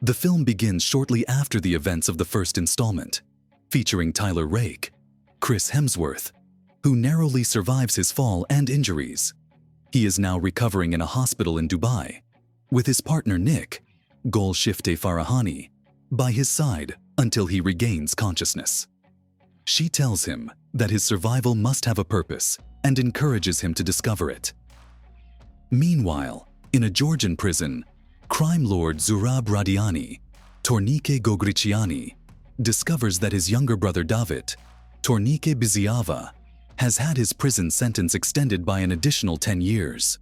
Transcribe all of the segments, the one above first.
The film begins shortly after the events of the first installment, featuring Tyler Rake, Chris Hemsworth, who narrowly survives his fall and injuries. He is now recovering in a hospital in Dubai, with his partner Nick, Golshifteh Farahani, by his side until he regains consciousness. She tells him that his survival must have a purpose and encourages him to discover it. Meanwhile, in a Georgian prison, crime lord Zurab Radiani, Tornike Gogrichiani, discovers that his younger brother David, Tornike Biziava, has had his prison sentence extended by an additional 10 years.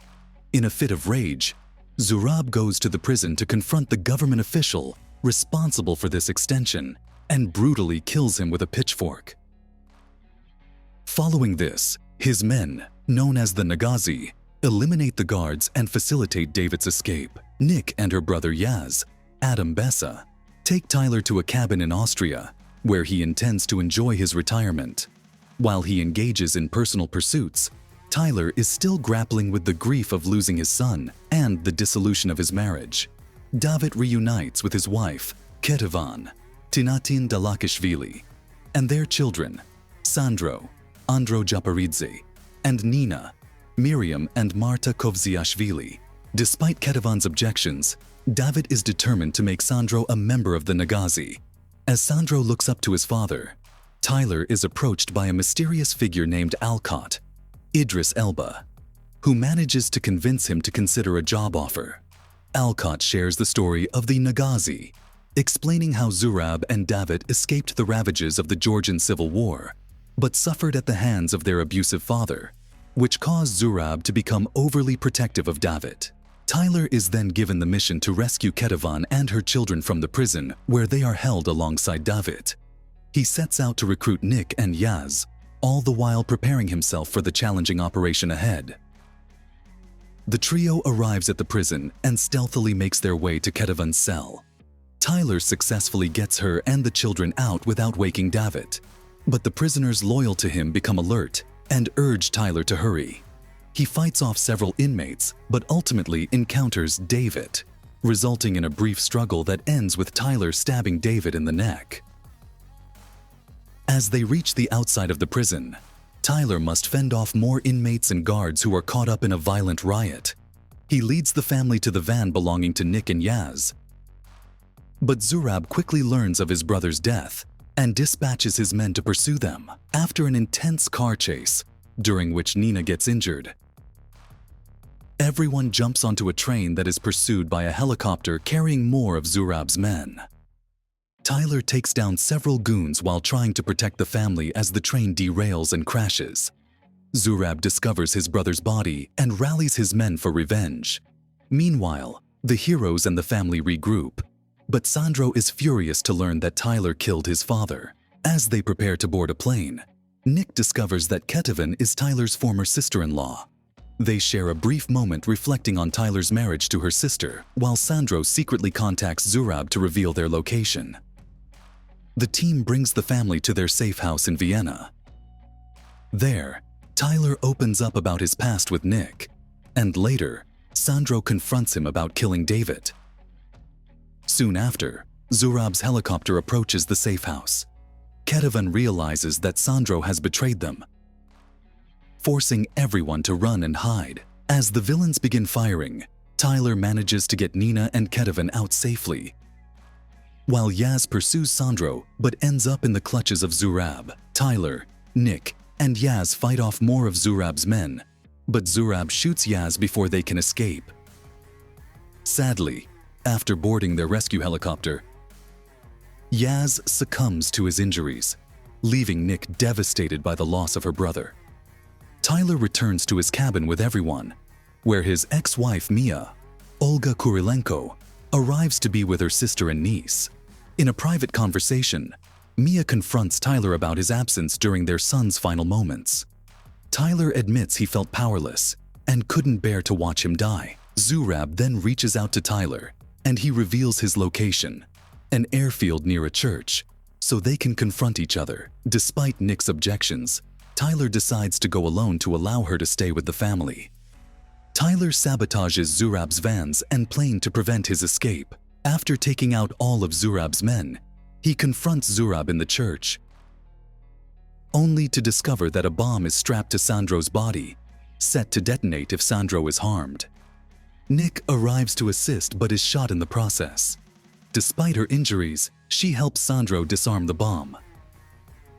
In a fit of rage, Zurab goes to the prison to confront the government official responsible for this extension and brutally kills him with a pitchfork. Following this, his men, known as the Nagazi, eliminate the guards and facilitate David's escape. Nick and her brother Yaz, Adam Bessa, take Tyler to a cabin in Austria, where he intends to enjoy his retirement. While he engages in personal pursuits, Tyler is still grappling with the grief of losing his son and the dissolution of his marriage. David reunites with his wife, Ketivan, Tinatin Dalakishvili, and their children, Sandro, Andro Japaridze, and Nina, Miriam and Marta Kovziashvili. Despite Ketivan's objections, David is determined to make Sandro a member of the Nagazi. As Sandro looks up to his father, Tyler is approached by a mysterious figure named Alcott, Idris Elba, who manages to convince him to consider a job offer. Alcott shares the story of the Nagazi, explaining how Zurab and David escaped the ravages of the Georgian Civil War, but suffered at the hands of their abusive father, which caused Zurab to become overly protective of David. Tyler is then given the mission to rescue Ketivan and her children from the prison where they are held alongside David. He sets out to recruit Nick and Yaz, all the while preparing himself for the challenging operation ahead. The trio arrives at the prison and stealthily makes their way to Ketivan's cell. Tyler successfully gets her and the children out without waking David, but the prisoners loyal to him become alert and urge Tyler to hurry. He fights off several inmates, but ultimately encounters David, resulting in a brief struggle that ends with Tyler stabbing David in the neck. As they reach the outside of the prison, Tyler must fend off more inmates and guards who are caught up in a violent riot. He leads the family to the van belonging to Nick and Yaz. But Zurab quickly learns of his brother's death and dispatches his men to pursue them. After an intense car chase, during which Nina gets injured, everyone jumps onto a train that is pursued by a helicopter carrying more of Zurab's men. Tyler takes down several goons while trying to protect the family as the train derails and crashes. Zurab discovers his brother's body and rallies his men for revenge. Meanwhile, the heroes and the family regroup, but Sandro is furious to learn that Tyler killed his father. As they prepare to board a plane, Nick discovers that Ketivan is Tyler's former sister-in-law. They share a brief moment reflecting on Tyler's marriage to her sister, while Sandro secretly contacts Zurab to reveal their location. The team brings the family to their safe house in Vienna. There, Tyler opens up about his past with Nick, and later, Sandro confronts him about killing David. Soon after, Zurab's helicopter approaches the safe house. Ketivan realizes that Sandro has betrayed them, forcing everyone to run and hide. As the villains begin firing, Tyler manages to get Nina and Ketivan out safely, while Yaz pursues Sandro but ends up in the clutches of Zurab. Tyler, Nick, and Yaz fight off more of Zurab's men, but Zurab shoots Yaz before they can escape. Sadly, after boarding their rescue helicopter, Yaz succumbs to his injuries, leaving Nick devastated by the loss of her brother. Tyler returns to his cabin with everyone, where his ex-wife Mia, Olga Kurilenko, arrives to be with her sister and niece. In a private conversation, Mia confronts Tyler about his absence during their son's final moments. Tyler admits he felt powerless and couldn't bear to watch him die. Zurab then reaches out to Tyler, and he reveals his location, an airfield near a church, so they can confront each other. Despite Nick's objections, Tyler decides to go alone to allow her to stay with the family. Tyler sabotages Zurab's vans and plane to prevent his escape. After taking out all of Zurab's men, he confronts Zurab in the church, only to discover that a bomb is strapped to Sandro's body, set to detonate if Sandro is harmed. Nick arrives to assist but is shot in the process. Despite her injuries, she helps Sandro disarm the bomb.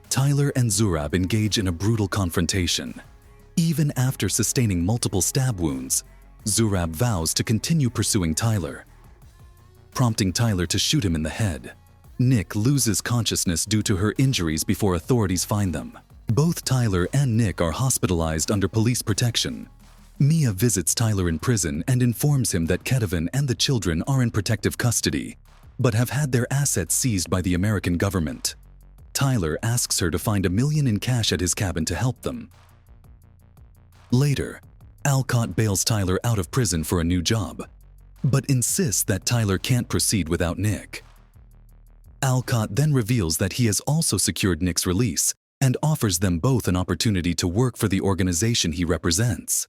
Tyler and Zurab engage in a brutal confrontation. Even after sustaining multiple stab wounds, Zurab vows to continue pursuing Tyler, prompting Tyler to shoot him in the head. Nick loses consciousness due to her injuries before authorities find them. Both Tyler and Nick are hospitalized under police protection. Mia visits Tyler in prison and informs him that Ketavan and the children are in protective custody, but have had their assets seized by the American government. Tyler asks her to find $1 million in cash at his cabin to help them. Later, Alcott bails Tyler out of prison for a new job, but insists that Tyler can't proceed without Nick. Alcott then reveals that he has also secured Nick's release and offers them both an opportunity to work for the organization he represents.